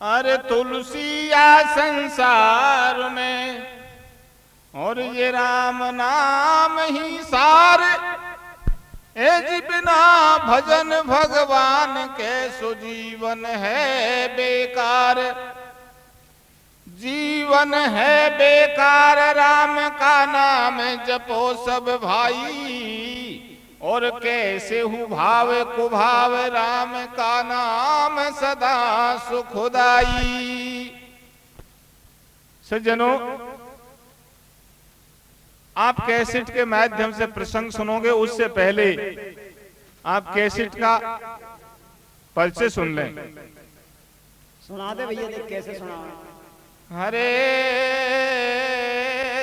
अरे तुलसिया संसार में और ये राम नाम ही सार। ए जी बिना भजन भगवान के सुजीवन है बेकार। जीवन है बेकार राम का नाम जपो सब भाई। और कैसे हु भाव कुभाव राम का नाम सदा सुखदाई। सज्जनों, आप कैसेट के माध्यम से प्रसंग सुनोगे, उससे पहले आप कैसेट का परिचय सुन लें। सुना दे भैया, देख कैसे सुना। हरे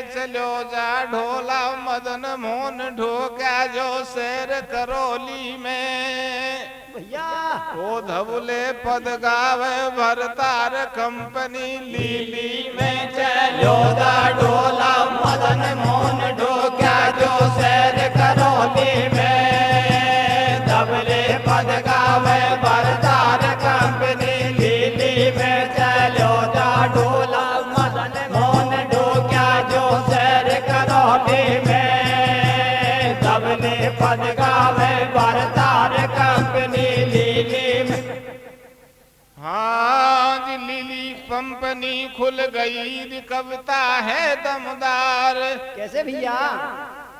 चलो जा ढोला मदन मोहन ढोका जो शेर करौली में। भैया ओ धबुले पद गावे भरतार कंपनी लीली में। चलो जा ढोला मदन मोहन ढोका जो शेर करौली में। धबले पद गावे भरतार कंपनी लीली में। चलो जा ढोला मदन मोहन ढोका जो शेर करौली में। धबले पद गावे भरतार कंपनी लीली में। हाँ जी, लीली कंपनी खुल गई, कविता है दमदार। कैसे भैया?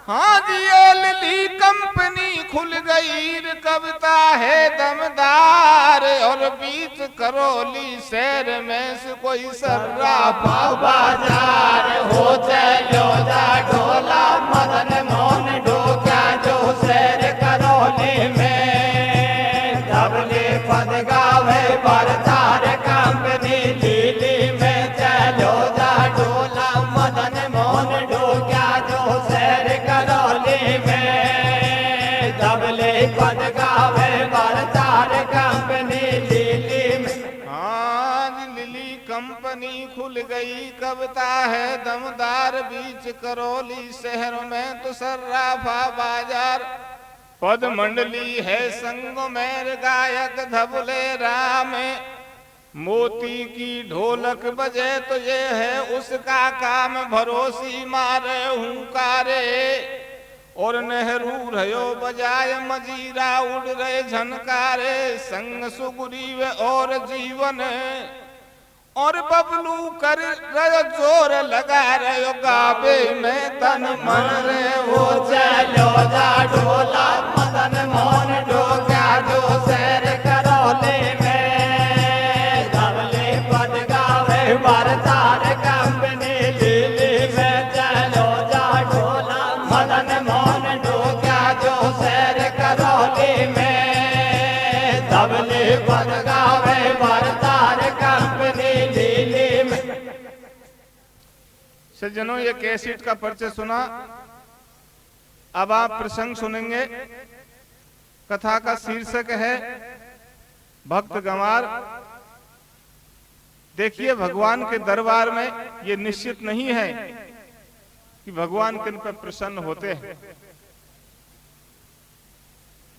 हाँ जी, ओ लीली कंपनी खुल गई, कविता है दमदार। और बीच करौली शहर में से कोई सर्राफा बाजार हो। चलो जा ढोला मदन मोहन ढोका जो शेर करौली में। धबले पद गावे भरतार कंपनी लीली में। चलो जा ढोला मदन मोहन ढोका जो शेर करौली में। धबले पद गावे भरतार कंपनी लीली में। हाँ जी, लीली कंपनी खुल गई, कविता है दमदार। बीच करौली शहर में तो सर्राफा बाजार। पद मंडली है संग में गायक धबले राम। मोती की ढोलक बजे तो ये है उसका काम। भरोसी मारे हुंकारे और नेहरू रहो बजाय मजीरा। उड़ रहे झनकारे संग सुग्रीव और जीवन। और बबलू कर रहे जोर लगा रहे गावे में तन मन रे वो। चलो जा ढोला मदन मोहन ढोका जो शेर करौली में। धबले पद गावे भरतार कंपनी लीली में। चलो जा ढोला मदन मोहन ढोका जो शेर करौली में। धबले पद गावे भरतार कंपनी लीली में। सज्जनों, ये कैसेट का परिचय सुना। अब आप प्रसंग सुनेंगे। कथा का शीर्षक है भक्त गंवार। देखिए, भगवान के दरबार में ये निश्चित नहीं है कि भगवान किन पर प्रसन्न होते हैं।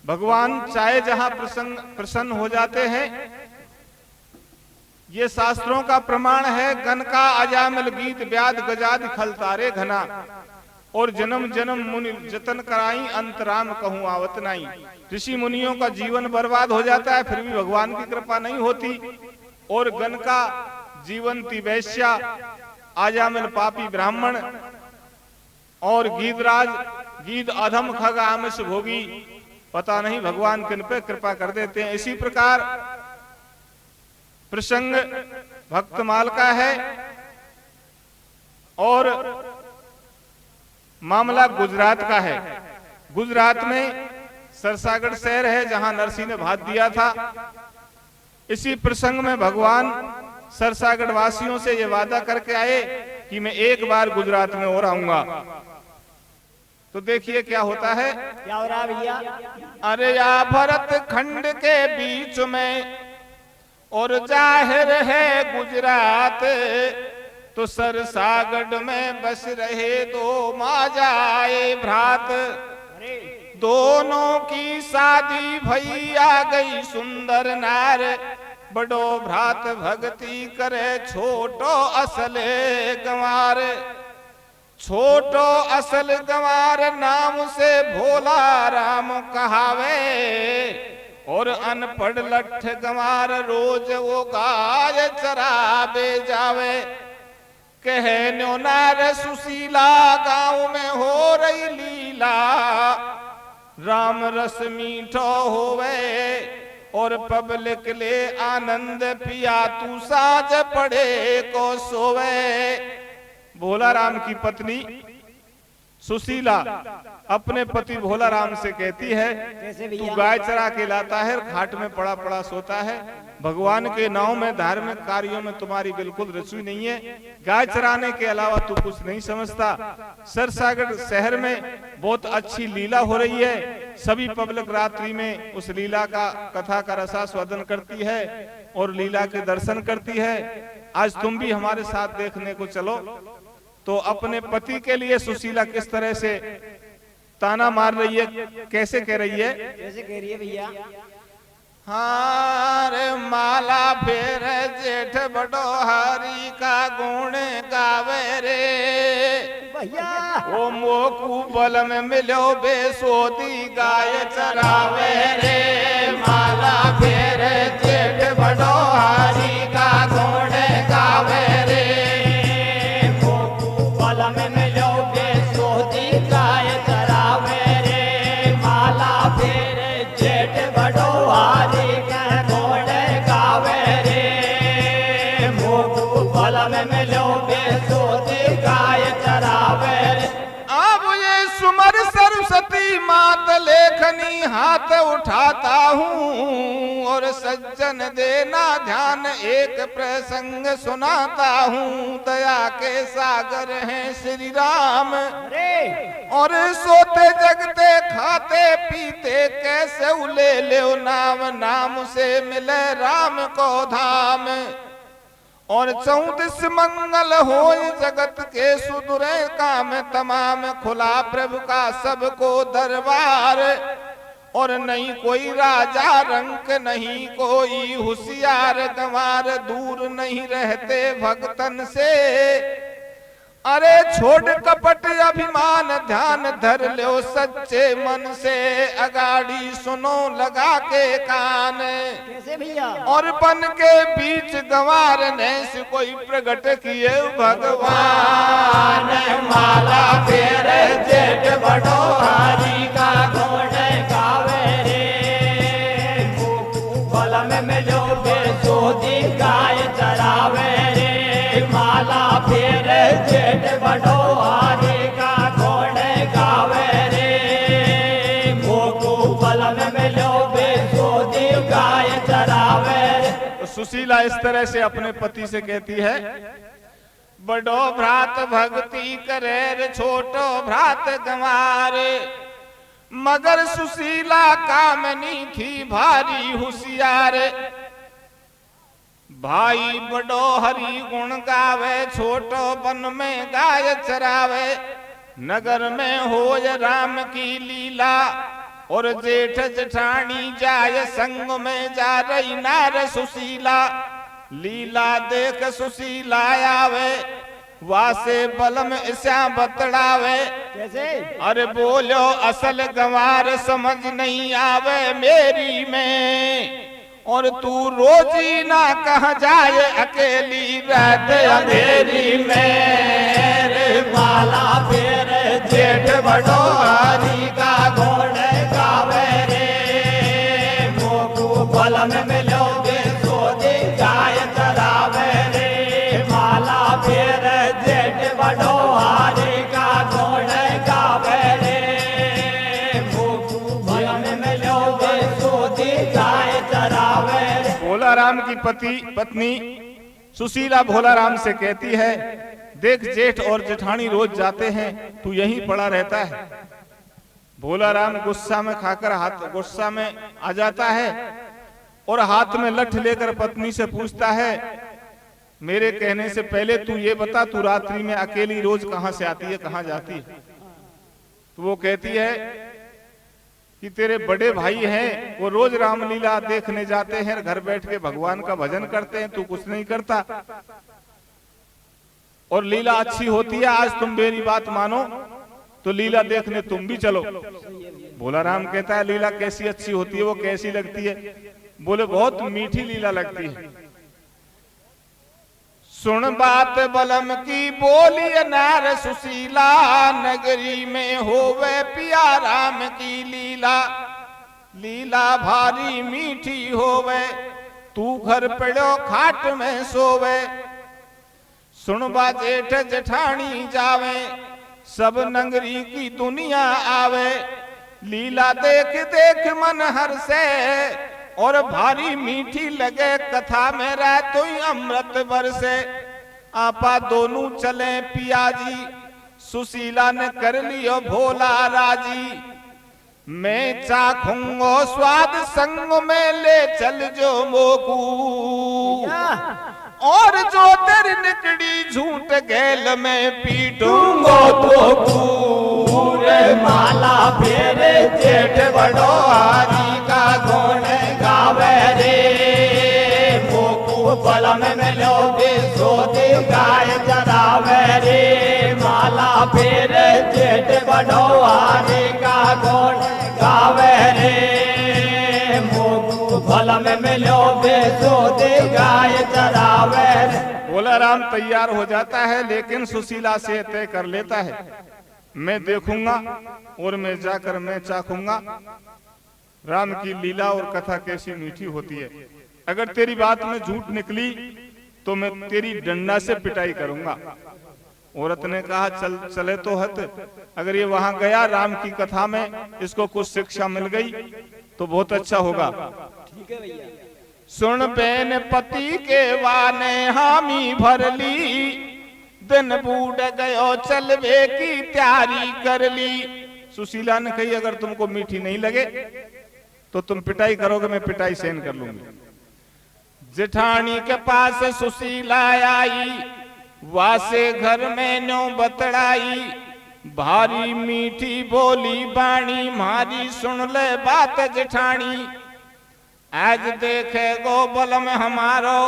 भगवान चाहे जहां प्रसन्न हो जाते हैं। ये शास्त्रों का प्रमाण है। गन का अजामिल गीत व्याध गजाद खलतारे घना। और जन्म जन्म मुनि जतन कराई अंतराम कहूं आवत नहीं। ऋषि मुनियों का जीवन बर्बाद हो जाता है, फिर भी भगवान की कृपा नहीं होती। और गन का जीवंती वैश्या, आजामिल पापी ब्राह्मण और गीधराज गीध अधम खग आमिष भोगी, पता नहीं भगवान किन पे कृपा कर देते हैं। इसी प्रकार प्रसंग भक्तमाल का है और मामला गुजरात का है। गुजरात में सरसागढ़ शहर है जहां नरसिंह ने भात दिया था। इसी प्रसंग में भगवान सरसागढ़ वासियों से ये वादा करके आए कि मैं एक बार गुजरात में और आऊंगा। तो देखिए क्या होता है। क्या हो रहा भैया? अरे या भरत खंड के बीच में और जाहिर है गुजरात। तो सरसागढ़ में बस रहे दो माजाए भ्रात। दोनों की शादी भई आ गई सुंदर नार। बड़ो भ्रात भक्ति करे छोटो असले गंवार। छोटो असल गंवार नाम से भोला राम कहावे, और अनपढ़ लठ गंवार रोज वो गाय चरावे जावे। कहे न्यो नार सुशीला गांव में हो रही लीला, राम रस मीठो होवे और पब्लिक ले आनंद पिया तू साज पड़े को सोवे। भोला राम की पत्नी सुशीला अपने पति भोला राम से कहती है, तू गाय चरा के लाता है, घाट में पड़ा पड़ा सोता है, भगवान के नाम में धार्मिक कार्यों में तुम्हारी बिल्कुल रुचि नहीं है, गाय चराने के अलावा तू कुछ नहीं समझता। सरसागर शहर में बहुत अच्छी लीला हो रही है, सभी पब्लिक रात्रि में उस लीला का कथा का रसास्वादन करती है और लीला के दर्शन करती है। आज तुम भी हमारे साथ देखने को चलो। तो अपने पति के लिए सुशीला किस तरह से ताना मार रही है, कैसे कह रही है? कैसे कह रही है भैया? हार माला फेर जेठ बड़ो हरी का गुण गावे रे भैया। ओ मोकू बल में मिलो बेसोदी गाय चरावे रे। माला फेर जेठ बड़ो हरी का गुण गावे रे। मोकू बल में मिलो बेसोदी गाय चरावे रे। माला फेर जेठ बड़ो हारी का गुण गावे रे। मोकू बल में मिलो बेसोदी गाय चरावे रे। अब ये सुमर सरस्वती मात लेखनी हाथ उठाता हूँ और सज्जन देना ध्यान एक प्रसंग सुनाता हूँ। दया के सागर हैं श्री राम और सोते जगते खाते पीते कैसे उले ले नाम। नाम से मिले राम को धाम और 34 मंगल हो जगत के सुधरे काम तमाम। खुला प्रभु का सबको दरबार और नहीं कोई राजा रंक नहीं कोई होशियार गंवार। दूर नहीं रहते भक्तन से अरे छोड़ कपट अभिमान ध्यान धर लो सच्चे मन से। अगाड़ी सुनो लगा के कान। कैसे भैया? और बन के बीच गंवार ने से कोई प्रकट किए भगवान। माला फेर जेठ बड़ो हारी का गुण गावे रे। मोकू बल में मिलो बेसोदी गाय चरावे रे। माला फेर जेठ बड़ो हारी का गुण गावे रे। मोकू बल में मिलो बेसोदी गाय चरावे रे। सुशीला इस तरह से अपने पति से कहती है, बड़ो भ्रात भक्ति करे रे छोटो भ्रात गंवार। मगर सुशीला कामनी थी भारी होशियार। भाई बड़ो हरि गुण गावे छोटो वन में गाय चरावे। नगर में हो राम की लीला और जेठ जेठानी जाय संग में जा रही नार सुशीला। लीला देख सुशीला आवे वासे बलम ऐसा बतड़ावे। कैसे? अरे बोलो असल गंवार समझ नहीं आवे मेरी में। और तू रोजी ना कहाँ जाए अकेली रहते अंधेरी में। रे माला फेर जेठ बड़ो हारी का गुण गावे रे। मोकू बल में मिलो बेसोदी गाय चरावे रे। माला फेर जेठ बड़ो हारी का गुण गावे रे। मोकू बल में मिलो बेसोदी गाय चरावे रे। भोला राम की पत्नी सुशीला भोला राम से कहती है, देख जेठ और जेठानी रोज जाते हैं, तू यहीं पड़ा रहता है। भोला राम गुस्सा में खाकर गुस्सा में आ जाता है और हाथ में लठ लेकर पत्नी से पूछता है, मेरे कहने से पहले तू ये बता, तू रात्रि में अकेली रोज कहां से आती है, कहां जाती है? तो वो कहती है, कि तेरे बड़े भाई हैं, वो रोज रामलीला देखने जाते हैं, घर बैठ के भगवान का भजन करते हैं, तू कुछ नहीं करता और लीला अच्छी होती है। आज तुम मेरी बात मानो तो लीला देखने तुम भी चलो। भोला राम कहता है लीला कैसी अच्छी होती है, वो कैसी लगती है? बोले बहुत मीठी लीला लगती है। सुन बात बलम की बोली नार सुशीला, नगरी में होवे पिया राम की लीला। लीला भारी मीठी होवे, तू घर पड़ो खाट में सोवे। सुनबा जेठ जेठानी जावे, सब नगरी की दुनिया आवे। लीला देख देख मन हर्षे, और भारी मीठी लगे कथा मेरा तो अमृत बरसे। आपा दोनों चले पिया जी, सुशीला ने कर लियो भोला राजी। मैं चाखूंगो स्वाद संग में ले चल जो मोकू, और जो तेरी निकड़ी झूठ गैल में पीटूंगो तो पूरे। माला फेरे जेठ बड़ो हारी का गुण गावे रे। मोकू बलम में लोगे सोती गाय चरावे रे। माला फेरे जेठ बड़ो हारी का गुण गावे रे। मोकू बलम में लोगे सोती गाय चरावे रे। भोला राम तैयार हो जाता है, लेकिन सुशीला से तय कर लेता है मैं देखूंगा और मैं जाकर मैं चाखूंगा राम की लीला और कथा कैसी मीठी होती है। अगर तेरी बात में झूठ निकली तो मैं तेरी डंडा से पिटाई करूंगा। औरत ने कहा चल चले तो हत, अगर ये वहां गया राम की कथा में, इसको कुछ शिक्षा मिल गई तो बहुत अच्छा होगा। ठीक है भैया। सुन बेन पति के वाने हामी भर ली, दिन बूढ़ गयो चलवे की तैयारी कर ली। सुशीला ने कही अगर तुमको मीठी नहीं लगे तो तुम पिटाई करोगे, मैं पिटाई सहन कर लूंगी। जेठानी के पास सुशीला आई, वासे घर में न्यो बतड़ाई। भारी मीठी बोली बाणी मारी, सुन ले बात जेठानी। आज देखे गो बलम हमारो,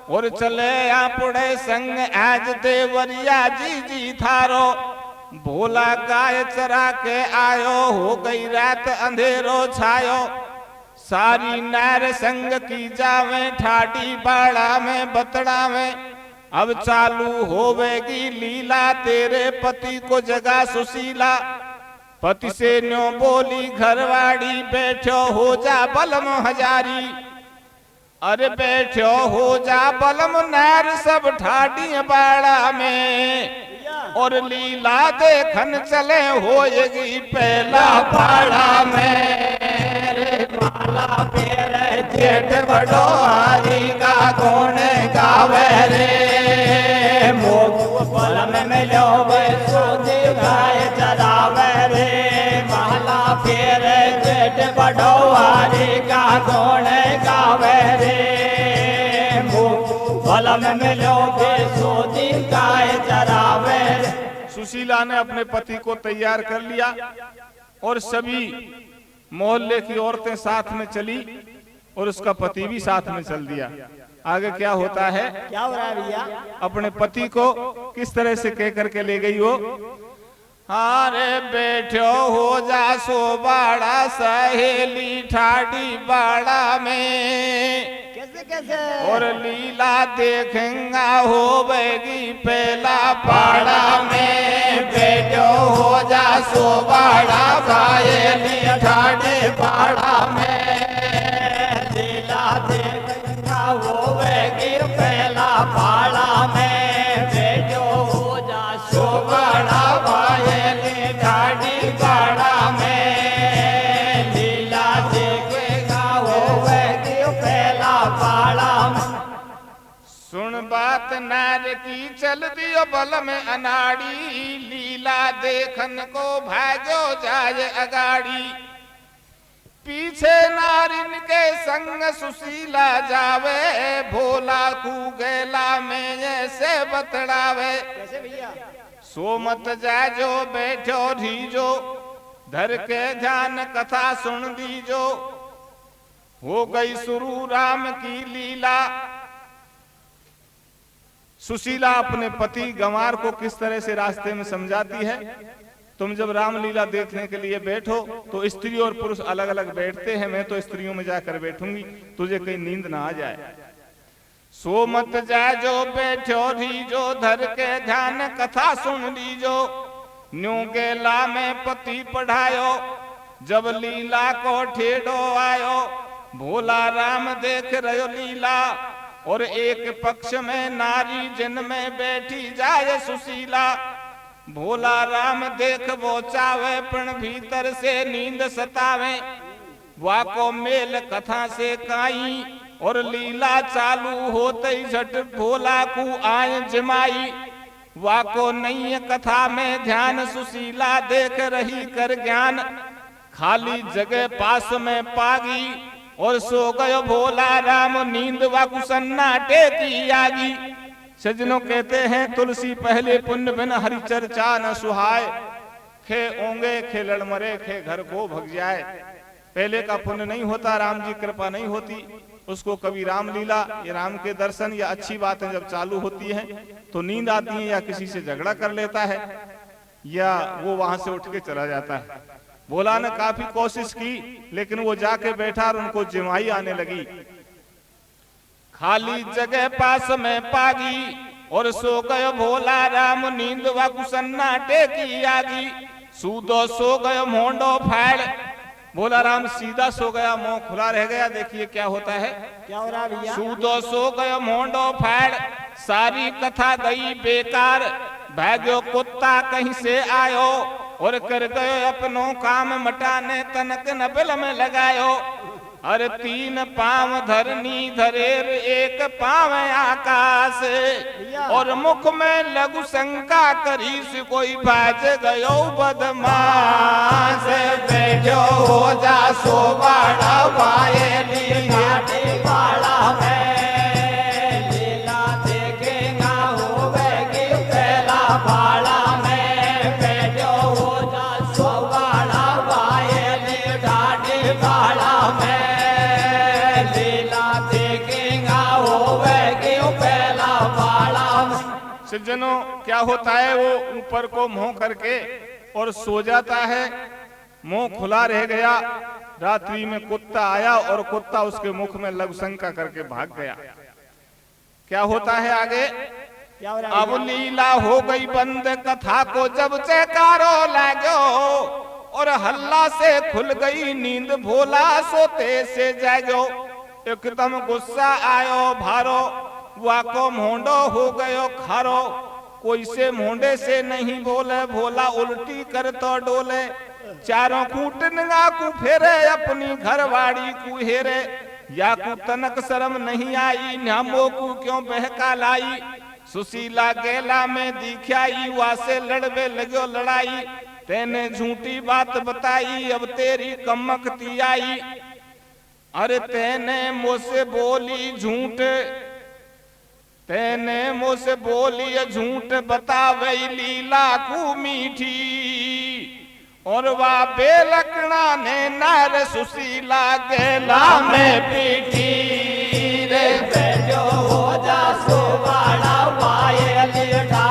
और चले आपड़े संग आज देवरिया जी थारो। भोला गाय चरा के आयो, हो गई रात अंधेरो छायो। सारी नार संग की जावे, ठाडी बाड़ा में बतड़ा में। अब चालू होवेगी लीला, तेरे पति को जगा सुशीला। पति से न्यो बोली घरवाड़ी, बैठो हो जा बलम हजारी। अरे बैठो हो जा बलम नार सब ठाडी बाड़ा में, और लीला देखन चले होएगी पहला पाड़ा में। माला फेरे जेठ बड़ो हारी का गुण गावे रे। मोकू बलम में लोगे सोती गाय चरावे रे। माला फेरे जेठ बड़ो हारी का गुण गावे रे। मोकू बलम में लोगे सोती गाय चरावे रे। सुशीला ने अपने पति को तैयार कर लिया और सभी मोहल्ले की औरतें साथ में चली और उसका पति भी साथ में चल दिया। आगे क्या होता है, क्या हो रहा है भैया? अपने पति को किस तरह से कह करके ले गई वो। हारे बैठो हो जा सो बाड़ा, सहेली ठाडी बाड़ा में। कैसे कैसे? और लीला देखेंगा होवेगी पहला पाड़ा में। बैठो हो जा सो बाड़ा, सहेली ठाडी बाड़ा में। लीला देखा होवेगी पहला पाड़ा में। बैठो हो जा सो बाड़ा, सहेली ठाडी बाड़ा में। लीला देखेगा होवेगी पहला पाड़ा में। सुन बात नार की चल दियो बल में अनाड़ी। लीला देखन को भागो जाए अगाड़ी। पीछे नारिन के संग सुशीला जावे। भोला कू गैला में ऐसे बतड़ावे। कैसे भैया? सो मत जाजो बैठो रीजो, धर के ध्यान कथा सुन दीजो, हो गई शुरू राम की लीला। सुशीला अपने पति गंवार को किस तरह से रास्ते में समझाती है, तुम जब रामलीला देखने के लिए बैठो तो स्त्री और पुरुष अलग अलग बैठते हैं, मैं तो स्त्रियों में जाकर बैठूंगी, तुझे कहीं नींद ना आ जाए। सो मत जा जो बैठो रीजो, धर के ध्यान कथा सुन लीजो। न्यू गेला में पति पढ़ायो, जब लीला को ठेडो आयो। भोला राम देख रहो लीला, और एक पक्ष में नारी जिनमें बैठी जाए सुशीला। भोला राम देख वो चावे, पण भीतर से नींद सतावे। वाको मेल कथा से काई, और लीला चालू होते ही झट भोला को आए जमाई। वाको नहीं कथा में ध्यान, सुशीला देख रही कर ज्ञान। खाली जगह पास में पागी, और सो गयो भोला राम, नींद वाकु सन्नाटे की आगी। सज्जनों कहते हैं तुलसी पहले पुण्य बिन हरि चर्चा न सुहाय। खे ओंगे खे लड़ मरे, खे घर को भग जाए। पहले का पुण्य नहीं होता, राम जी कृपा नहीं होती, उसको कभी रामलीला या राम के दर्शन या अच्छी बातें जब चालू होती हैं तो नींद आती है, या किसी से झगड़ा कर लेता है, या वो वहां से उठ के चला जाता है। भोला ने काफी कोशिश की, लेकिन वो जाके बैठा और उनको जिमाई आने लगी। खाली जगह पास में पागी, और सो गयो भोला राम, नींद वाकु सन्नाटे की आगी। सूदो सो गयो मोंडो फाड़, भोला राम सीधा सो गया, मुंह खुला रह गया। देखिए क्या होता है, क्या हो रहा भैया? सूदो सो गयो मोंडो फाड़, सारी कथा गई बेकार। भाग्यो कुत्ता कहीं से आयो, और कर गयो अपनो काम मटाने, तनक नबल में लगायो। अरे तीन पांव धरनी धरेर, एक पांव आकाश, और मुख में लघु शंका करी से कोई बाज गयो बदमाश। बैठो हो जा सो बाड़ा पाए, लीला बाड़ा में लीला देखेगा होवेगी पहला बाड़ा में। बैठो हो जा सो बाड़ा पाए, लीला बाड़ा में सज्जनों क्या होता है, वो ऊपर को मुंह करके और सो जाता है, मुंह खुला रह गया। रात्रि में कुत्ता आया और कुत्ता उसके मुख में लघु शंका करके भाग गया। क्या होता है आगे, अब लीला हो गई बंद, कथा को जब चैकारो लागो, और हल्ला से खुल गई नींद, भोला सोते से जागो। एकदम गुस्सा आयो भारो, वाको मोंडो हो गयो खारो। कोई से मोंडे से नहीं बोले, भोला उल्टी कर तो डोले। चारों कूटनगा को फेरे, अपनी घरवाड़ी को हेरे। या को तनक शर्म नहीं आई, नामो को क्यों बहका लाई। सुशीला गेला में दिखाई, वासे लड़वे लगो लड़ाई। तेने झूठी बात बताई, अब तेरी कमकती आई। अरे तेने मुझसे बोली झूठ, तेने मुझसे बोली झूठ, बतावे लीला को मीठी। और वा बेलकड़ा ने नार सुशीला गेला में पीठी। रे बैठो हो जा सो बाड़ा पाए, लीला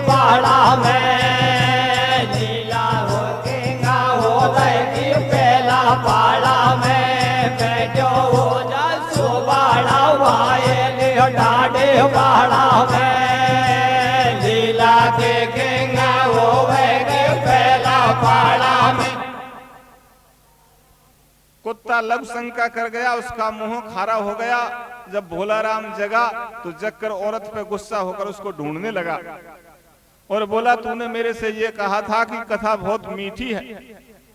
बाड़ा में लीला होकेगा होवेगी पहला बाड़ा में। बैठो हो जा सो बाड़ा पाए, लीला बाड़ा में लीला देखेगा होवेगी पहला बाड़ा में। कुत्ता लघु शंका कर गया, उसका मुंह खारा हो गया। जब भोला राम जगा तो जगकर औरत पे गुस्सा होकर उसको ढूंढने लगा और बोला, तूने मेरे से ये कहा था कि कथा बहुत मीठी है,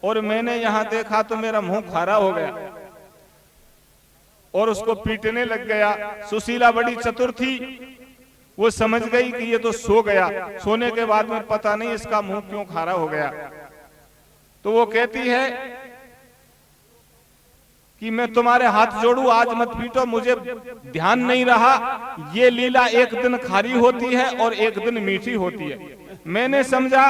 और मैंने यहाँ देखा तो मेरा मुंह खारा हो गया। और उसको पीटने लग गया। सुशीला बड़ी चतुर थी, वो समझ गई कि ये तो सो गया, सोने के बाद में पता नहीं इसका मुंह क्यों खारा हो गया। तो वो कहती है कि मैं तुम्हारे हाथ जोड़ू, आज मत पीटो, मुझे ध्यान नहीं रहा। ये लीला एक दिन खारी होती है और एक दिन मीठी होती है। मैंने समझा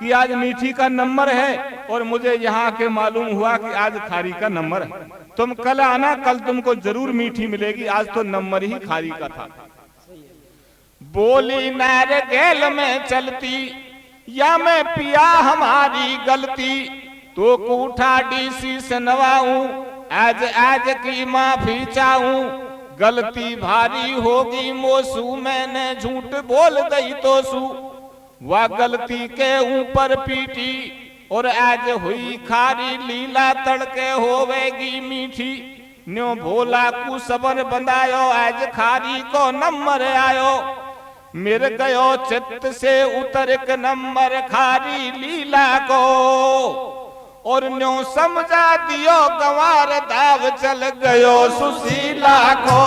कि आज मीठी का नंबर है और मुझे यहाँ के मालूम हुआ कि आज खारी का नंबर है। तुम कल आना, कल तुमको जरूर मीठी मिलेगी, आज तो नंबर ही खारी का था। बोली नारगेल में चलती या मैं पिया हमारी गलती, तो कूठा डीसी से नवाऊं, आज आज की माफी चाहूं। गलती भारी होगी मोसू, मैंने झूठ बोल गई तो सू। वह गलती के ऊपर पीटी और आज हुई खारी, लीला तड़के होवेगी मीठी। न्यो भोला कु सबर बंधायो, आज खारी को नंबर आयो। मिर गयो चित्त से उतर एक नंबर खारी लीला को, और न्यो समझा दियो गंवार, दाव चल गयो सुशीला को।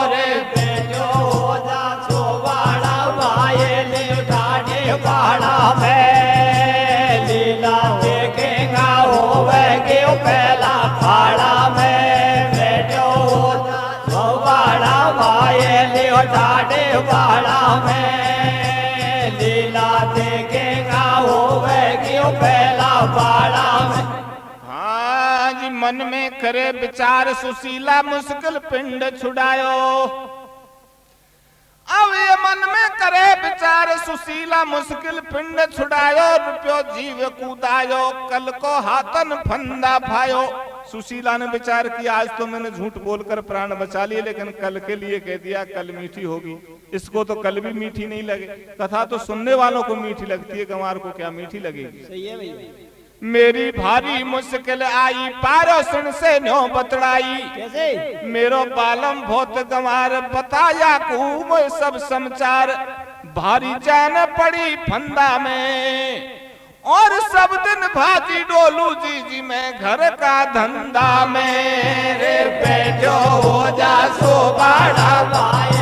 रे बेटो हो जा सो बाड़ा भाई ले उठाने बाड़ा में, लीला देखेगा होवेगी पहला फाड़ा में। बेटो हो जा सो बाड़ा भाई ले उठाने बाड़ा में, लीला देखेगा होवेगी पहला फाड़ा में। हाँ जी, मन में करे विचार सुशीला, मुश्किल पिंड छुड़ायो। अब ये मन में करे विचार सुशीला, मुश्किल पिंड छुड़ायो। रुपयो जीव कूदायो, कल को हाथन फंदा फायो। सुशीला ने विचार किया, आज तो मैंने झूठ बोलकर प्राण बचा लिए, लेकिन कल के लिए कह दिया कल मीठी होगी। इसको तो कल भी मीठी नहीं लगे। कथा तो सुनने वालों को मीठी लगती है, गंवार को क्या मीठी लगेगी। सही है भैया। मेरी भारी मुश्किल आई, पारोसन से न्यो बतड़ाई। कैसे? मेरो बालम बहुत गंवार, बताया खूब सब समाचार। भारी जान पड़ी फंदा में, और सब दिन भाजी डोलू जी जी मैं घर का धंधा में। रे बेटो हो जा सो बाड़ा भाई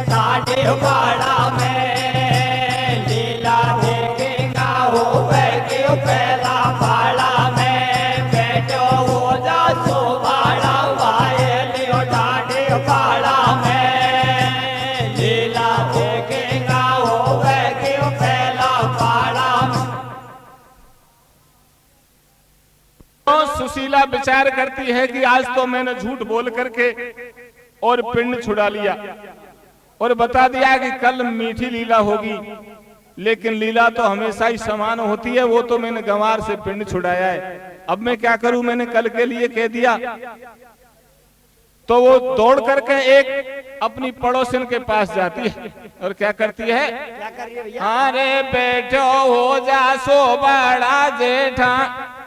साढ़े बाड़ा में, लीला देखेगा होवेगी पहला फाड़ा में। बेटो हो जा सो बाड़ा भाई लियो साढ़े बाड़ा में, लीला देखेगा होवेगी पहला फाड़ा में। सुशीला विचार करती है कि आज तो मैंने झूठ बोल करके और पिंड छुड़ा लिया और बता दिया कि कल मीठी लीला होगी, लेकिन लीला तो हमेशा ही समान होती है। वो तो मैंने गंवार से पिंड छुड़ाया है, अब मैं क्या करूं। मैंने कल के लिए कह दिया। तो वो दौड़ करके एक अपनी पड़ोसन के पास जाती है और क्या करती है, क्या कर रही है भैया? अरे बेटो हो जा सो बड़ा जेठा,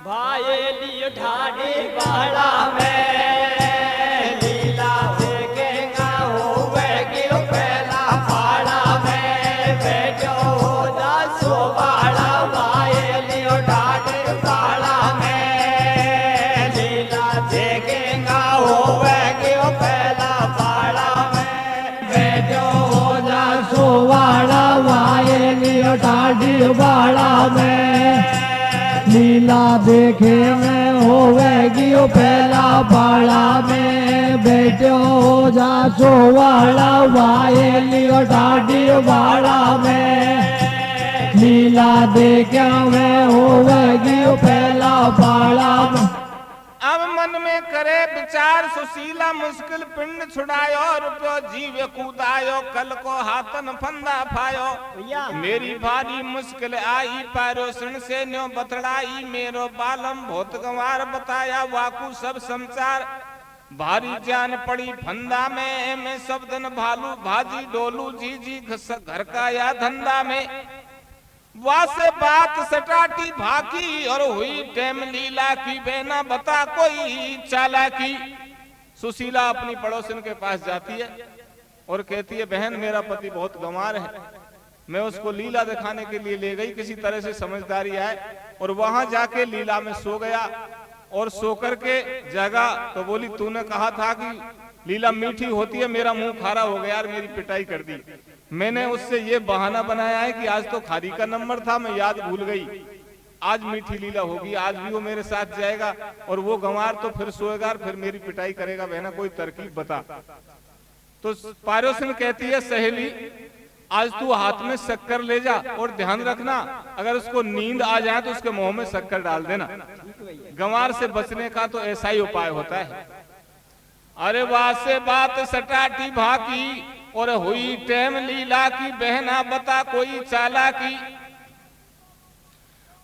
भाई लियो ठाडी बाड़ा में, लीला देखेगा होवेगी पहला फाड़ा में। बेटो हो जा सो बाड़ा भाई लियो ठाडी बाड़ा में, लीला देखेगा होवेगी पहला फाड़ा में। बेटो हो जा सो बाड़ा भाई लियो ठाडी बाड़ा में, लीला देखे में होवेगी पहला बाड़ा में। बेटो हो जा सो वाला भाई लियो ठाडी बाड़ा में, लीला देखे में होवेगी पहला बाड़ा में। अब मन में करे विचार सुशीला, मुश्किल पिंड छुड़ायो। रुपयो जीव कूदायो, कल को हाथन फंदा फायो। मेरी भारी मुश्किल आई, पारोसन से न्यो बतड़ाई। मेरो बालम बहुत गंवार, बताया वाकू सब समाचार। भारी जान पड़ी फंदा में, मैं सब दिन भालू भाजी डोलू जी जी घर का या धंधा में। वासे बात सटाटी भाकी और हुई टेम लीला की, बेना बता कोई चालाकी। सुशीला अपनी पड़ोसन के पास जाती है और कहती है, बहन मेरा पति बहुत गंवार है, मैं उसको लीला दिखाने के लिए ले गई। किसी तरह से समझदारी आए और वहां जाके लीला में सो गया। और सो करके जगा तो बोली, तूने कहा था कि लीला मीठी होती है, मेरा मुंह खारा हो गया और मेरी पिटाई कर दी। मैंने उससे ये बहाना बनाया है कि आज तो खारी का नंबर था, मैं याद भूल गई। आज मीठी लीला होगी, आज भी वो मेरे साथ जाएगा और वो गंवार तो फिर सोएगा और फिर मेरी पिटाई करेगा। बहना कोई तरकीब बता। तो पारोसन कहती है, सहेली आज तू हाथ में शक्कर ले जा और ध्यान रखना, अगर उसको नींद आ जाए तो उसके मुंह में शक्कर डाल देना। गंवार से बचने का तो ऐसा ही उपाय होता है। अरे वाह से बात सटाटी भाकी और हुई टेम लीला की, बहना बता कोई चालाकी।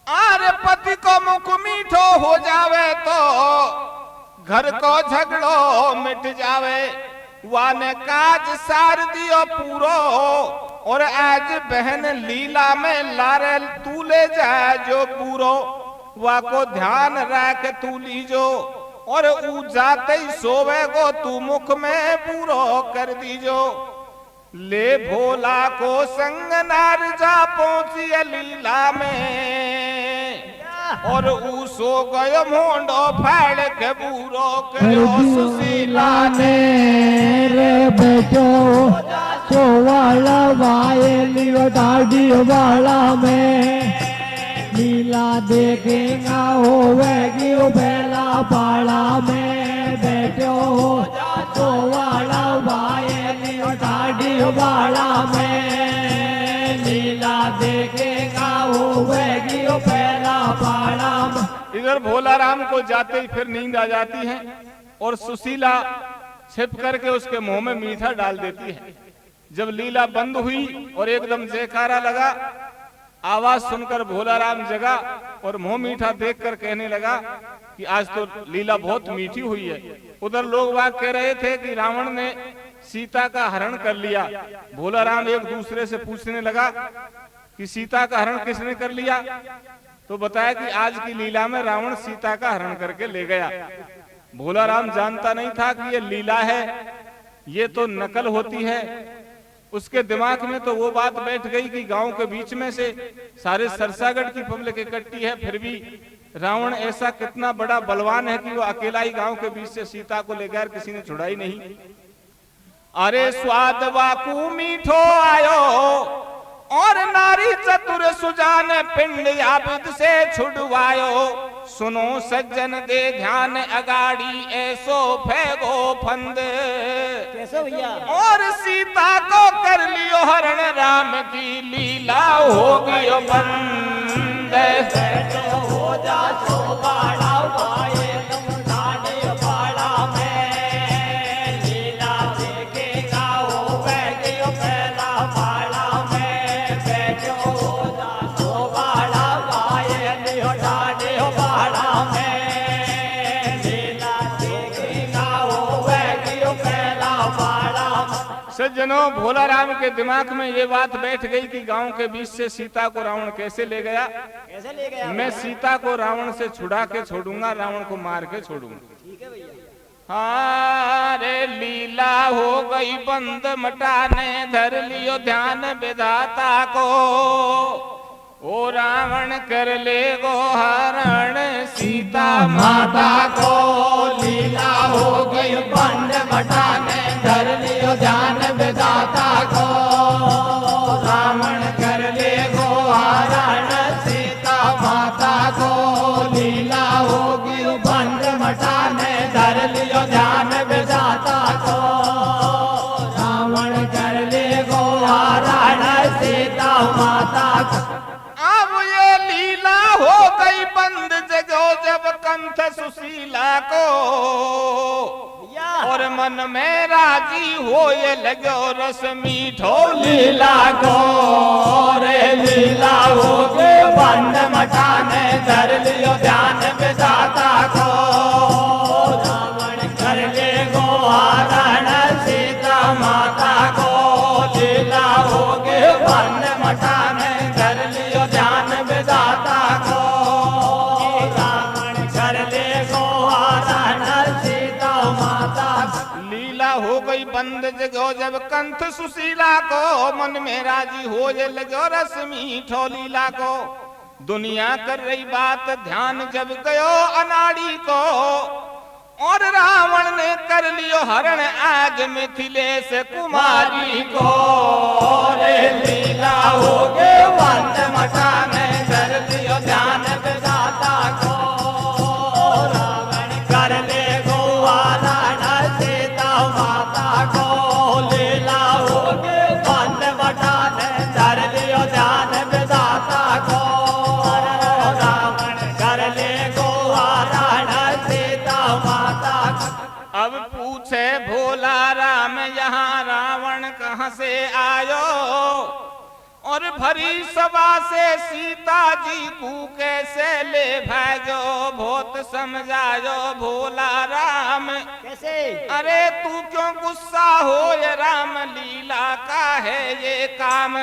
अरे पति को मुख मीठो हो जावे तो घर को झगड़ो मिट जावे। वाने काज सार दियो पूरो और आज बहन लीला में लारे तू ले जा जो पूरो। वा को ध्यान रख तू लीजो और ऊ जाते ही सोवे को तू मुख में पूरो कर दीजो। ले भोला को संग नार जा पहुंची लीला में और ऊ सो गयो मोंडो फाड़ के बूरो करो सुशीला ने। रे बेटो सोवाला वाए लियो दाढ़ी वाला में लीला देखेगा होवेगी बेला पाला में। बेटो सोवाला वाए लियो दाढ़ी वाला में लीला देखेगा होवेगी बेला पाला में। इधर भोला राम को जाते ही फिर नींद आ जाती है और सुशीला छिप करके उसके मुंह में मीठा डाल देती है। जब लीला बंद हुई और एकदम जयकारा लगा, आवाज सुनकर भोला राम जगा और मुंह मीठा देखकर कहने लगा कि आज तो लीला बहुत मीठी हुई है। उधर लोग बात कह रहे थे कि रावण ने सीता का हरण कर लिया। भोला राम एक दूसरे से पूछने लगा कि सीता का हरण किसने कर लिया, तो बताया कि आज की लीला में रावण सीता का हरण करके ले गया। भोला राम जानता नहीं था कि ये लीला है, ये तो नकल होती है। उसके दिमाग में तो वो बात बैठ गई कि गांव के बीच में से सारे सरसागढ़ की पब्लिक इकट्ठी है, फिर भी रावण ऐसा कितना बड़ा बलवान है कि वो अकेला ही गांव के बीच से सीता को लेकर किसी ने छुड़ाई नहीं। अरे स्वाद वाकू मीठो आयो और नारी चतुर सुजान पिंड याबिद से छुड़वायो। सुनो सज्जन दे ध्यान अगाड़ी ऐसो फेगो फंद। कैसे भैया? और सीता को कर लियो हरण राम की लीला हो गयो बंद। हो जा सो बाड़ा पाए तुम दाढ़ी वाला में लीला देखेगा होवेगी बेला पाला में। बेटो हो जा सो बाड़ा पाए लियो दाढ़ी वाला में लीला देखेगा होवेगी बेला पाला में। सज्जनों, भोला राम के दिमाग में ये बात बैठ गई कि गांव के बीच से सीता को रावण कैसे ले गया। कैसे ले गया? मैं सीता को रावण से छुड़ा के छोड़ूंगा, रावण को मार के छोड़ूंगा। ठीक है भैया। हाँ रे लीला हो गई बंद मटाने धर लियो ध्यान विधाता को। ओ रावण कर ले गो हरण सीता माता को। लीला हो गई बंद मटाने धर लियो ध्यान विधाता को। रावण कर ले गो हरण सीता माता को। लीला हो गई बंद मटाने धर लियो ध्यान विधाता को। रावण कर ले गो हरण सीता माता को। अब ये लीला हो गई बंद जगो जब कंठ सुशीला को। और मन में राजी हो ये लगो रस मीठो लीला को। रे लीला हो गए बंद मटाने धर लियो ध्यान विधाता को। रावण कर ले गो हरण सीता माता को। लीला हो गए बंद मटाने धर लियो ध्यान विधाता को। रावण कर ले गो हरण सीता माता को। लीला हो गई बंद जगो जब कंठ सुशीला को। मन में राजी हो ये लगो रस मीठो लीला को। दुनिया कर रही बात ध्यान जब गयो अनाड़ी को। और रावण ने कर लियो हरण आज मिथिलेश कुमारी को। रे लीला हो गए बंद मटाने धर लियो ध्यान विधाता को। रावण कर ले गो हरण सीता माता को। लीला हो गए बंद मटाने कहां से आयो, और भरी सभा से सीता जी को कैसे ले भाजो, बहुत समझायो भोला राम। कैसे? अरे तू क्यों गुस्सा हो, ये राम लीला का है ये काम।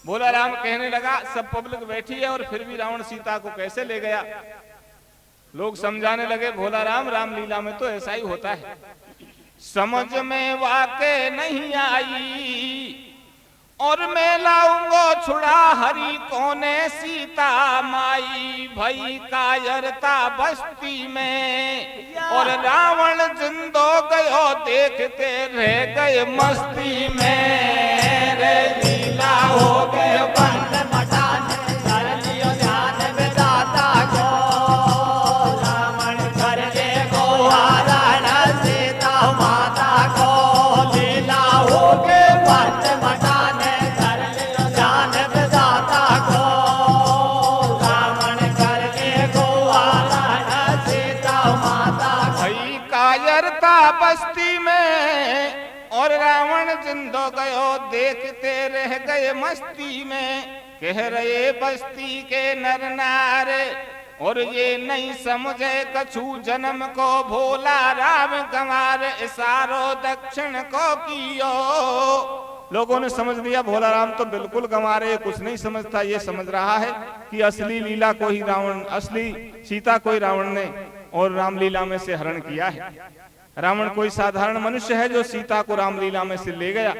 भोला राम कहने लगा, सब पब्लिक बैठी है और फिर भी रावण सीता को कैसे ले गया। लोग समझाने लगे, भोला राम, रामलीला में तो ऐसा ही होता है, समझ में वाकई नहीं आई, और मैं लाऊंगा छुड़ा हरि कोने सीता माई। भई कायरता बस्ती में, और रावण जिंदो गयो देखते रह गए मस्ती में। रे लीला हो गए बंद मटाने कर लियो ध्यान विधाता को, रावण कर ले गो हरण सीता माता को। लीला हो गए बंद मटाने कर लियो ध्यान विधाता को, रावण कर ले गो हरण सीता माता को। भई कायरता बस्ती में, और रावण जिंदो गयो देखते रह गए मस्ती में। कह रहे बस्ती के नर नारे, और ये नहीं समझे कछु जन्म को भोला राम गंवार। इशारो दक्षिण को कियो, लोगों ने समझ लिया भोला राम तो बिल्कुल गंवारे, कुछ नहीं समझता। ये समझ रहा है कि असली लीला को ही रावण, असली सीता को ही रावण ने और रामलीला में से हरण किया है। रावण कोई साधारण मनुष्य है जो सीता को रामलीला में से ले गया,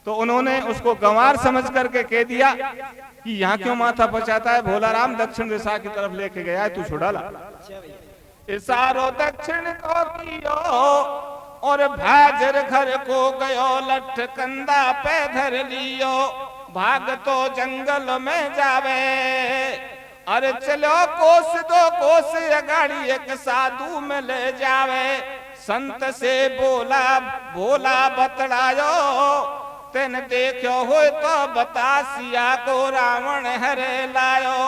तो उन्होंने उसको गंवार समझ करके कह दिया कि यहाँ क्यों माथा पचाता है, भोला राम दक्षिण दिशा की तरफ लेके गया है, तू छुड़ा ला। इशारो दक्षिण को कियो, और भाजर घर को गयो, लठ कंधा पे धर लियो। भाग तो जंगल में जावे, अरे चलो कोस दो कोस अगाड़ी एक साधु में ले जावे। संत से बोला भोला बतलायो, तेन देखो हो तो बता सिया को रावण हरे लायो।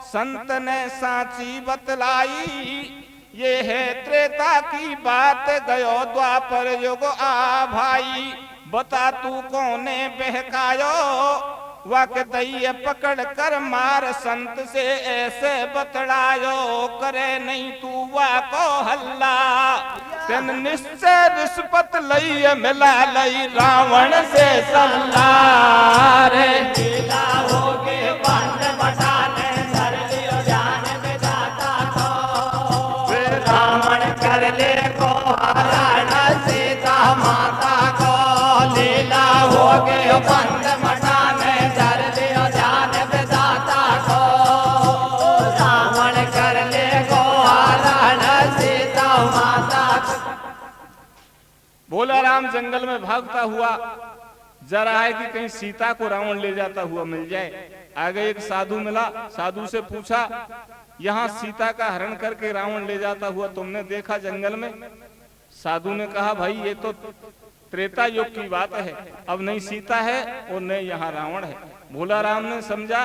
संत ने साची बतलाई, ये है त्रेता की बात, गयो द्वापर युग आ भाई। बता तू कौने बहकायो, वाक दैय पकड़ कर मार। संत से ऐसे बतलायो, करे नहीं तू वाको हल्ला। तेन निश्चय रिश्वत लई मिला लई रावण से सल्ला। रे लीला हो गए बंद मटाने कर लियो ध्यान विधाता को, रावण कर ले को हरण सीता माता को। लीला हो गए बंद मटाने कर लियो ध्यान विधाता को, रावण कर ले को हरण सीता माता को। भोला राम जंगल में भागता हुआ जा रहा है कि कहीं सीता को रावण ले जाता हुआ मिल जाए। आगे एक साधु मिला, साधु से पूछा, यहाँ सीता का हरण करके रावण ले जाता हुआ तुमने देखा जंगल में? साधु ने कहा, भाई ये तो त्रेता युग की बात है, अब नहीं सीता है और न यहाँ रावण है। भोला राम ने समझा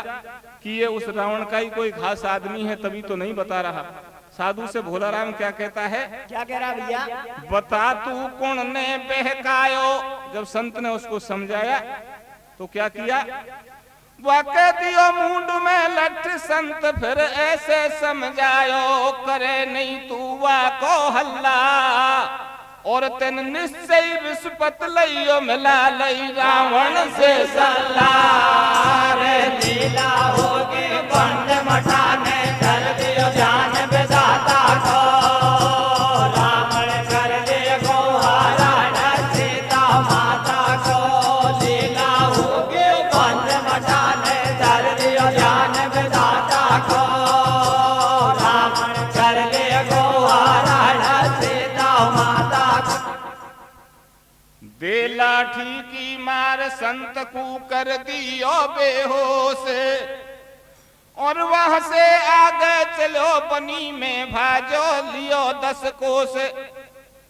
कि ये उस रावण का ही कोई खास आदमी है, तभी तो नहीं बता रहा। साधु से भोला राम क्या कहता है? क्या कह रहा भैया? बता तू कौन ने बहकायो। जब संत ने उसको समझाया तो क्या किया? वाके दियो मुंड में लठ संत, फिर ऐसे समझायो, करे नहीं तू वाको हल्ला। और तेन निश्चय रिश्वत लइयो मिला लई रावण से सल्ला। रे लीला हो गए बंद मटाने कर दियो ध्यान विधाता को, रावण कर ले गो हरण सीता माता को। लीला हो गए बंद मटाने कर दियो ध्यान विधाता को, रावण कर ले गो हरण सीता माता को। दे लाठी की मार संत को कर दियो बेहोश, और वहां से आगे चलो बनी में भाजो लियो 10 कोस।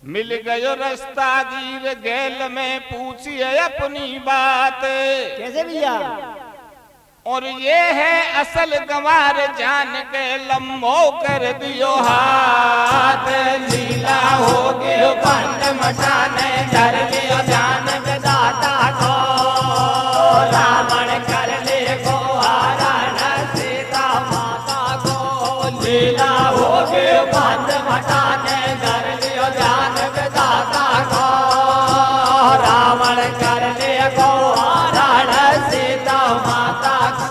मिल गयो रास्ता गिर गैल में पूछिए अपनी बात। कैसे भैया? और ये है असल गंवार जान के लम्बो कर दियो हाथ। लीला हो गयो बंद मटाने कर दियो ध्यान विधाता दाता को रावण कर ले गो हरण सीता माता को लीला हो गई बंद मटाने कर लियो ध्यान दाता को रावण कर ले गो हरण सीता माता को।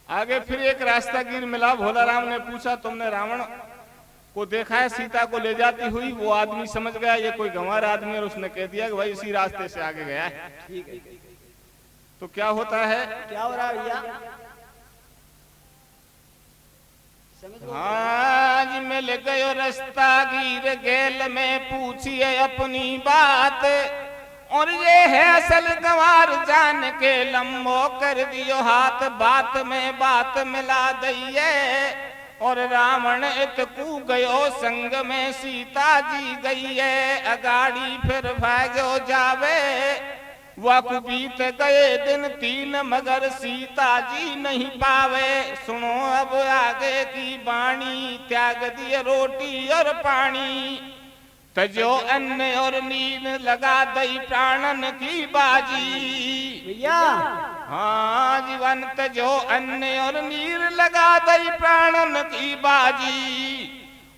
आगे फिर एक रास्तागीर मिला। भोला राम ने पूछा, तुमने रावण को देखा है सीता को ले जाती हुई? वो आदमी समझ गया ये कोई गंवार आदमी है और उसने कह दिया कि भाई इसी रास्ते से आगे गया है। ठीक है, तो क्या होता है? क्या हो रहा है भैया? हाँ जी, मिल गयो रास्ता गिर गेल में पूछिए अपनी बात, और ये है असल गंवार जान के लम्बो कर दियो हाथ, बात में बात मिला दइए। और रावण इतकू गयो संग में सीता जी गई है, अगाड़ी फिर भाग्यो जावे। वह बीत गए दिन 3 मगर सीता जी नहीं पावे। सुनो अब आगे की बाणी, त्याग दिए रोटी और पानी, तजो अन्न और नींद लगा दई प्राणन की बाजी। भैया हाँ जीवन तजो अन्न और नीर लगा दई प्राणन की बाजी।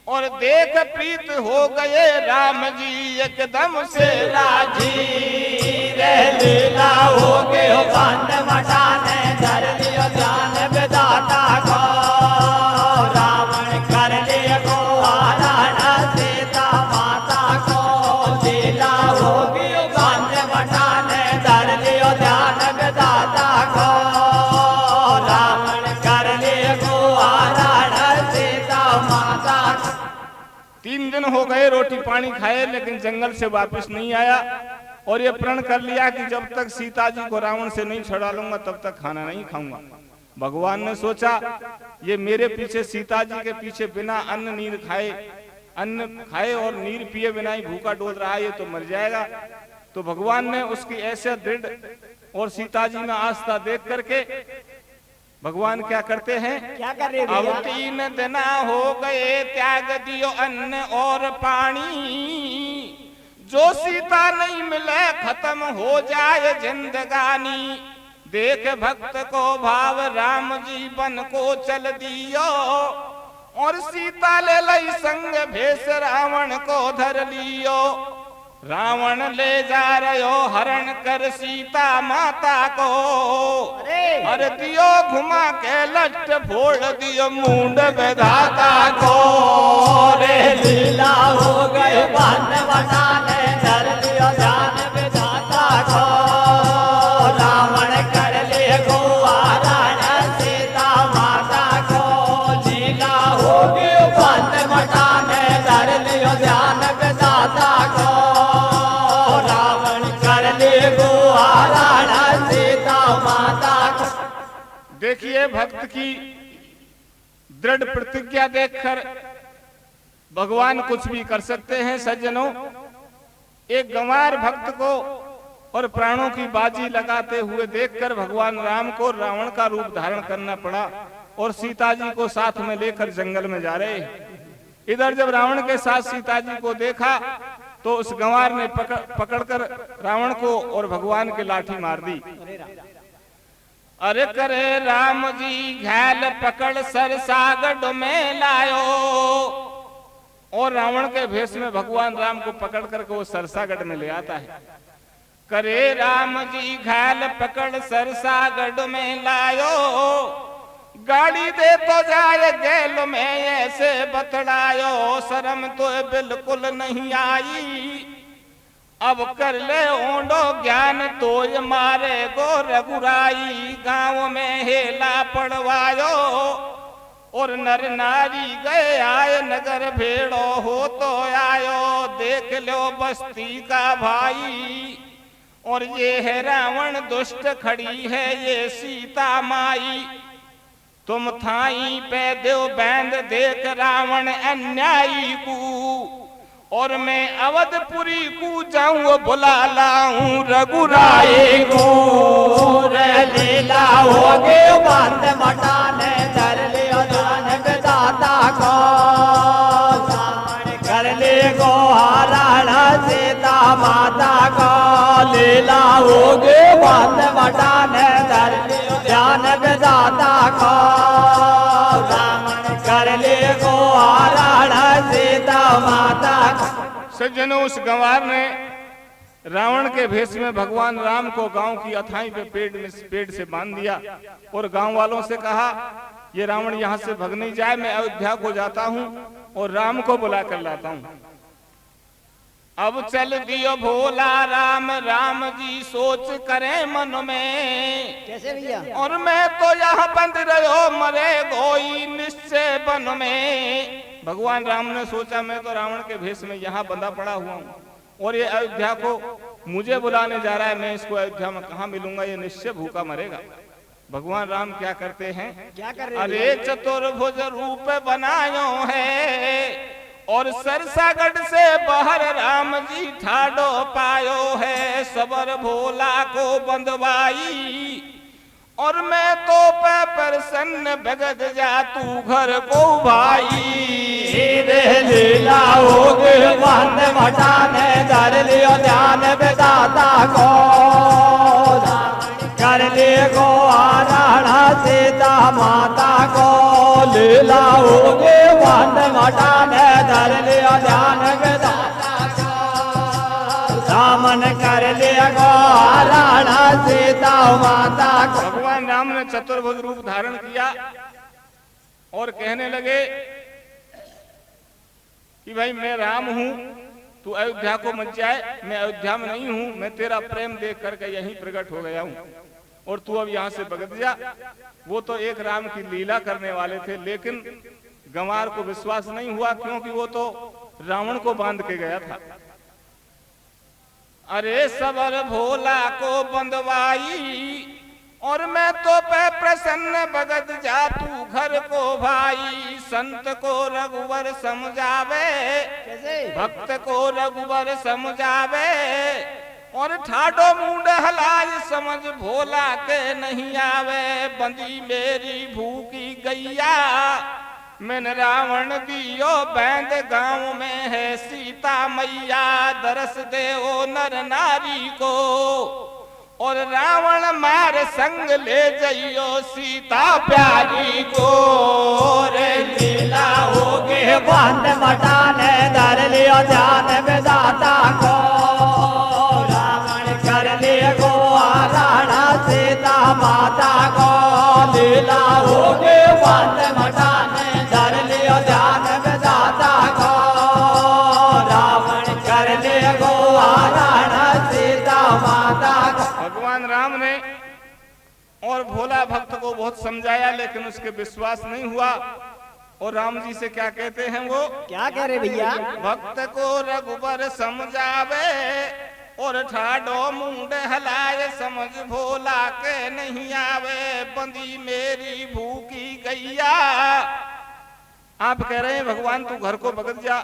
और देख प्रीत हो गए राम जी एकदम से राजी। रे लीला हो गए बंद मटाने धर लियो ध्यान विधाता को रावण कर लियो गो हरण सीता माता को लीला हो गई बंद मटाने धर लियो ध्यान विधाता को रावण कर लियो गो हरण सीता माता को। 3 दिन हो गए रोटी पानी खाए, लेकिन जंगल से वापस नहीं आया। और ये प्रण कर लिया कि जब तक सीता जी को रावण से नहीं छुड़ा लूंगा तब तक खाना नहीं खाऊंगा। भगवान ने सोचा ये मेरे पीछे, सीता जी के पीछे बिना अन्न खाए और नीर पिए बिना ही भूखा डोल रहा है, ये तो मर जाएगा। तो भगवान ने उसकी ऐसे दृढ़ और सीता जी में आस्था देख करके भगवान क्या करते हैं? क्या कर रहे अब 3 दिन हो गए त्याग दियो अन्न और पानी, जो सीता नहीं मिले खत्म हो जाए जिंदगानी। देख भक्त को भाव राम जी बन को चल दियो, और सीता ले लई संग भेष रावण को धर लियो। रावण ले जा रहो हरण कर सीता माता को, अरे दियो घुमा के लट फोड़ दियो मुंड विधाता को। रे लीला हो गए बंद मटाने धर लियो ध्यान विधाता को रावण कर ले गो हरण सीता माता को लीला हो गई बंद मटाने धर लियो ध्यान विधाता को रावण कर ले गो हरण सीता माता को। देखिए भक्त की दृढ़ प्रतिज्ञा देखकर भगवान कुछ भी कर सकते हैं। सज्जनों, एक गंवार भक्त को और प्राणों की बाजी लगाते हुए देखकर भगवान राम को रावण का रूप धारण करना पड़ा और सीता जी को साथ में लेकर जंगल में जा रहे। इधर जब रावण के साथ सीता जी को देखा तो उस गंवार ने पकड़कर रावण को और भगवान के लाठी मार दी। अरे करे राम जी घायल पकड़ सरसागढ़ में लायो, और रावण के भेष में भगवान राम को पकड़ करके वो सरसागढ़ में ले आता है। करे राम जी घायल पकड़ सरसागढ़ में लायो, गाड़ी दे तो जाए जेल में ऐसे बतलायो। शर्म तो बिल्कुल नहीं आई, अब कर ले ओंडो ज्ञान तो ये मारे गो रघुराई। गांव में हेला पड़वायो और नर नारी गए आए नगर भेड़ो हो तो आयो। देख लो बस्ती का भाई, और ये है रावण दुष्ट खड़ी है ये सीता माई। तुम थाई पे देव बैंद देख रावण अन्यायी को, और मैं अवधपुरी को जाऊं बुला लाऊं रघुराई को। लीला हो गए बंद मटाने धर लियो ध्यान विधाता को कर ले गो हरण सीता लीला होगे बांध मटाने धर लियो ध्यान विधाता को रावण कर ले को हरण सीता माता को। सज्जनों, उस गंवार ने रावण के भेष में भगवान राम को गांव की अथाई पे पेड़ से बांध दिया और गांव वालों से कहा, ये रावण यहाँ से भग नहीं जाए, मैं अयोध्या को जाता हूँ और राम को बुला कर लाता हूँ। अब चल दियो भोला राम, राम जी सोच करे मन में, कैसे भैया? और मैं तो यहाँ बंद रहो मरे गोई निश्चय बन में। भगवान राम ने सोचा, मैं तो रावण के भेष में यहाँ बंधा पड़ा हुआ हूँ और ये अयोध्या को मुझे बुलाने जा रहा है, मैं इसको अयोध्या में कहाँ मिलूंगा, ये निश्चय भूखा मरेगा। भगवान राम क्या करते हैं? क्या कर रहे? अरे चतुर्भुज रूप बनायो है और सरसागढ़ से बाहर राम जी ठाडो पायो है, सबर भोला को बंधवाई और मैं तो पे प्रसन्न भगत जा तू घर को भाई। लीला होगे बांध मटाने धर लियो ध्यान विधाता को कर ले को आराधा सीता माता को। लीला होगे बांध मटाने धर लियो ध्यान विधाता को रामन कर ले को आराधा सीता माता को। भगवान राम ने चतुर्भुज रूप धारण किया और कहने लगे कि भाई मैं राम हूं, तू अयोध्या को मत जाए, मैं अयोध्या में नहीं हूं, मैं तेरा प्रेम देख करके यहीं प्रकट हो गया हूं और तू अब यहाँ से भगत जा। वो तो एक राम की लीला करने वाले थे, लेकिन गंवार को विश्वास नहीं हुआ क्योंकि वो तो रावण को बांध के गया था। अरे सबर भोला को बंधवाई और मैं तो पे प्रसन्न भगत जा तू घर को भाई। संत को रघुवर समझावे, भक्त को रघुवर समझावे और ठाडो मुंड हलाज समझ भोला के नहीं आवे। बंदी मेरी भूखी गैया मैंने रावण दियो बैंद गांव में है सीता मैया। दरस दे ओ नर नारी को और रावण मार संग ले जइयो सीता प्यारी को। रे लीला होगे बांध मटाने धर लियो ध्यान विधाता को रावण कर ले को आराधा सीता माता को। लीला होगे बांध मटाने धर लियो ध्यान विधाता को रावण कर ले को आराधा सीता माता को। भगवान राम ने और भोला भक्त को बहुत समझाया लेकिन उसके विश्वास नहीं हुआ और राम जी से क्या कहते हैं वो? क्या कह रहे भैया? भक्त को रघुबर समझावे और ठाडो मुंड हलाए समझ भोला के नहीं आवे। बंदी मेरी भूखी गैया। आप कह रहे हैं भगवान तू घर को भगत जा,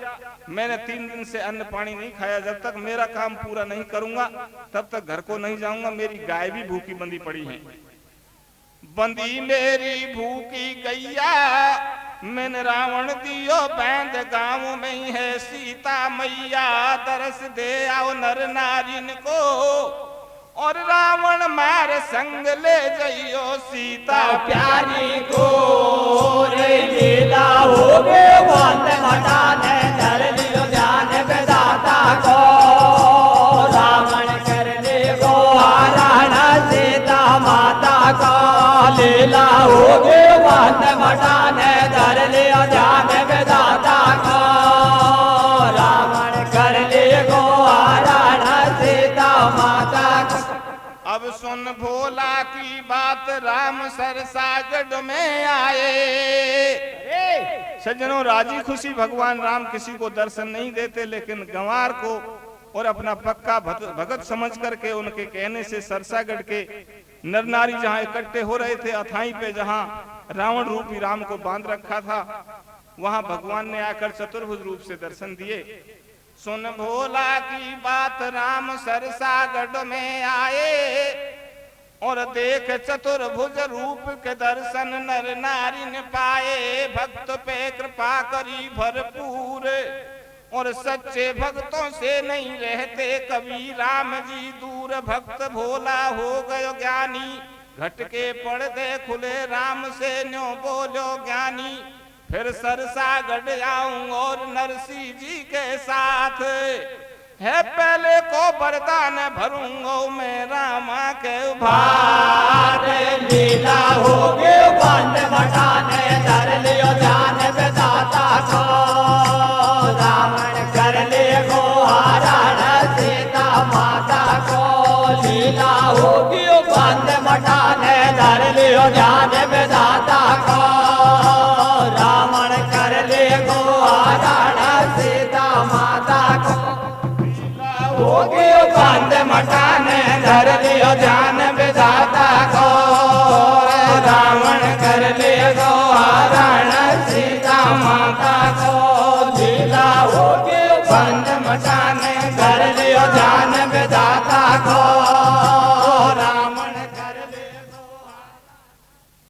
मैंने 3 दिन से अन्न पानी नहीं खाया, जब तक मेरा काम पूरा नहीं करूंगा तब तक घर को नहीं जाऊंगा, मेरी गाय भी भूखी बंधी पड़ी है। बंदी मेरी भूखी गैया मैंने रावण दियो बैंद गांव में ही है सीता मैया। दरस दे आओ नर नारिन को और रावण मार संग ले जइयो सीता प्यारी को। रे लीला होगे बांध मटाने धर लियो ध्यान विधाता को रावण कर ले को आराधा सीता माता को। लीला होगे बांध मटाने धर लियो ध्यान विधाता को रावण कर ले को आराधा सीता माता को। अब सुन भोला की बात राम सरसागढ़ में आए। सज्जनों, राजी खुशी भगवान राम किसी को दर्शन नहीं देते, लेकिन गंवार को और अपना पक्का भगत समझ करके उनके कहने से सरसागढ़ के नर नारी जहाँ इकट्ठे हो रहे थे अथाई पे, जहाँ रावण रूपी राम को बांध रखा था, वहां भगवान ने आकर चतुर्भुज रूप से दर्शन दिए। सुन भोला की बात राम सरसागढ़ में आए और देख चतुर्भुज रूप के दर्शन नर नारी ने पाए। भक्त पे कृपा करी भरपूर और सच्चे भक्तों से नहीं रहते कभी राम जी दूर भक्त भोला हो गयो ज्ञानी घट के पर्दे खुले राम से न्यो बोलो ज्ञानी फिर सरसा गढ़ आऊं और नरसी जी के साथ है पहले को वरदान भरूंगा मैं रामा के भार लीला होगी बंद मटाने धर लियो ध्यान विधाता को रावण कर ले को हरण सीता माता को लीला होगी बंद मटाने धर लियो ध्यान विधाता को रावण कर ले को हरण सीता माता को होगी बंद मटाने धर लियो ध्यान विधाता को रावण कर ले को हरण सीता माता को